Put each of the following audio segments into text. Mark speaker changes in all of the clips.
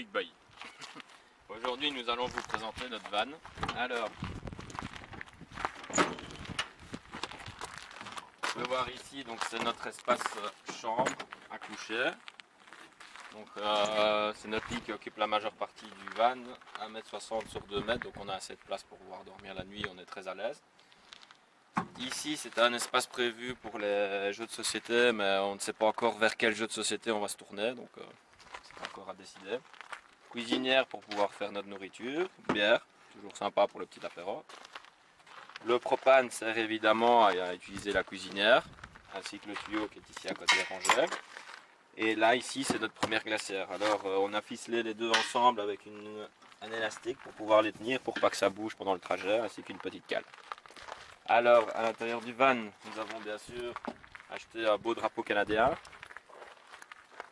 Speaker 1: Loïc Bailly. Aujourd'hui nous allons vous présenter notre van. Alors, vous pouvez voir ici, donc c'est notre espace chambre à coucher. Donc c'est notre lit qui occupe la majeure partie du van, 1m60 sur 2 mètres, donc on a assez de place pour pouvoir dormir la nuit, on est très à l'aise. Ici c'est un espace prévu pour les jeux de société, mais on ne sait pas encore vers quel jeu de société on va se tourner, donc c'est pas encore à décider. Cuisinière pour pouvoir faire notre nourriture, bière, toujours sympa pour le petit apéro. Le propane sert évidemment à utiliser la cuisinière, ainsi que le tuyau qui est ici à côté rangé. Et là ici c'est notre première glacière. Alors on a ficelé les deux ensemble avec un élastique pour pouvoir les tenir pour pas que ça bouge pendant le trajet, ainsi qu'une petite cale. Alors à l'intérieur du van nous avons bien sûr acheté un beau drapeau canadien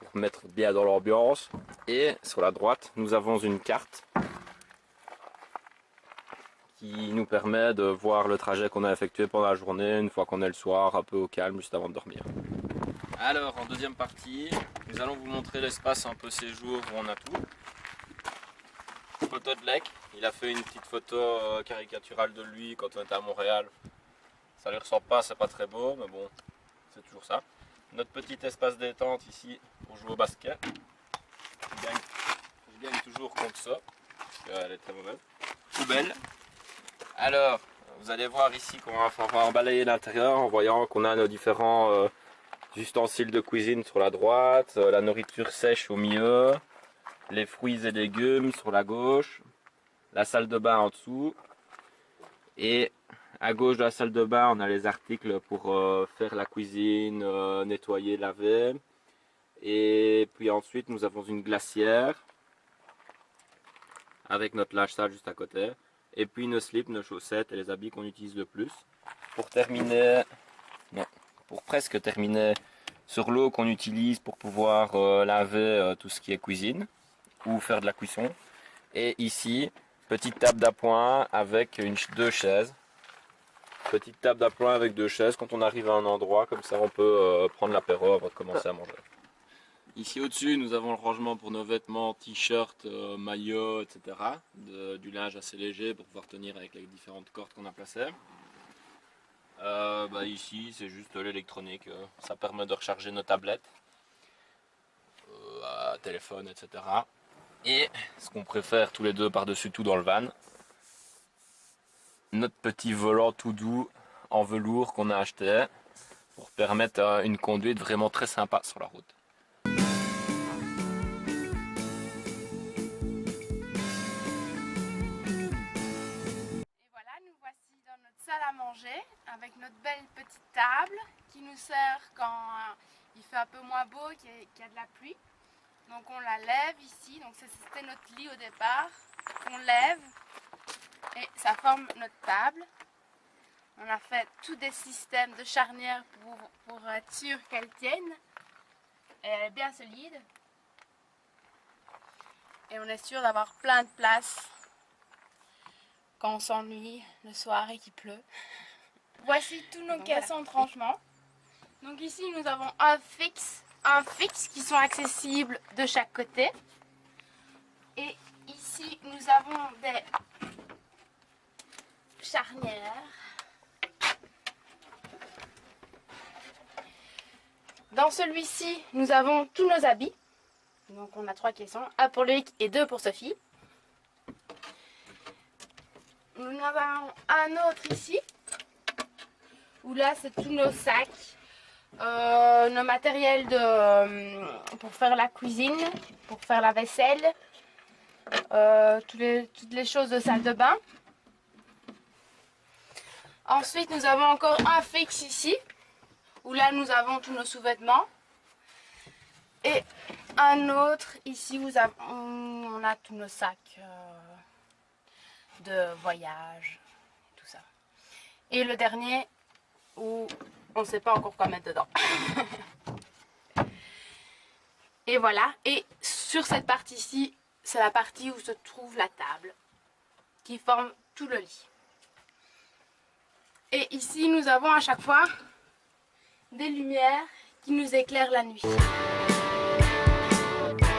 Speaker 1: pour mettre bien dans l'ambiance. Et sur la droite nous avons une carte qui nous permet de voir le trajet qu'on a effectué pendant la journée, une fois qu'on est le soir, un peu au calme, juste avant de dormir. Alors en deuxième partie, nous allons vous montrer l'espace un peu séjour où on a tout. Photo de Lec, il a fait une petite photo caricaturale de lui quand on était à Montréal. Ça ne lui ressemble pas, c'est pas très beau, mais bon, c'est toujours ça. Notre petit espace détente ici pour jouer au basket. Je gagne toujours contre ça, parce qu'elle est très mauvaise. Poubelle. Alors, vous allez voir ici qu'on va balayer l'intérieur en voyant qu'on a nos différents ustensiles de cuisine sur la droite, la nourriture sèche au milieu, les fruits et légumes sur la gauche, la salle de bain en dessous, et à gauche de la salle de bain on a les articles pour faire la cuisine, nettoyer, laver, et puis ensuite nous avons une glacière avec notre linge sale juste à côté, et puis nos slips, nos chaussettes et les habits qu'on utilise le plus. Pour terminer, pour presque terminer, sur l'eau qu'on utilise pour pouvoir laver tout ce qui est cuisine ou faire de la cuisson. Et ici, petite table d'appoint avec deux chaises. Petite table d'appoint avec deux chaises. Quand on arrive à un endroit, comme ça on peut prendre l'apéro avant de commencer à manger. Ici au-dessus, nous avons le rangement pour nos vêtements, t-shirts, maillots, etc. Du linge assez léger pour pouvoir tenir avec les différentes cordes qu'on a placées. Ici c'est juste l'électronique, ça permet de recharger nos tablettes, téléphone, etc. Et ce qu'on préfère tous les deux par-dessus tout dans le van, notre petit volant tout doux en velours qu'on a acheté pour permettre une conduite vraiment très sympa sur la route.
Speaker 2: Nous voici dans notre salle à manger avec notre belle petite table qui nous sert quand il fait un peu moins beau, qu'il y a de la pluie. Donc on la lève ici, donc c'était notre lit au départ, on lève et ça forme notre table. On a fait tous des systèmes de charnières pour être sûr qu'elle tienne. Et elle est bien solide. Et on est sûr d'avoir plein de place quand on s'ennuie le soir et qu'il pleut. Voici tous nos caissons de rangement. Donc ici nous avons un fixe qui sont accessibles de chaque côté. Et ici nous avons des charnières. Dans celui-ci nous avons tous nos habits. Donc on a 3 caissons, un pour Loïc et 2 pour Sophie. Nous en avons un autre ici, où là c'est tous nos sacs, nos matériels pour faire la cuisine, pour faire la vaisselle, toutes les choses de salle de bain. Ensuite nous avons encore un fixe ici, où là nous avons tous nos sous-vêtements. Et un autre ici où on a tous nos sacs de voyage, tout ça. Et le dernier où on ne sait pas encore quoi mettre dedans. Et voilà. Et sur cette partie-ci, c'est la partie où se trouve la table qui forme tout le lit. Et ici, nous avons à chaque fois des lumières qui nous éclairent la nuit.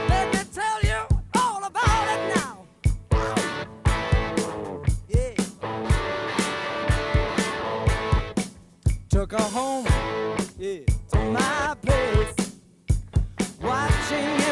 Speaker 3: Let me tell you all took her home, yeah, to my place, watching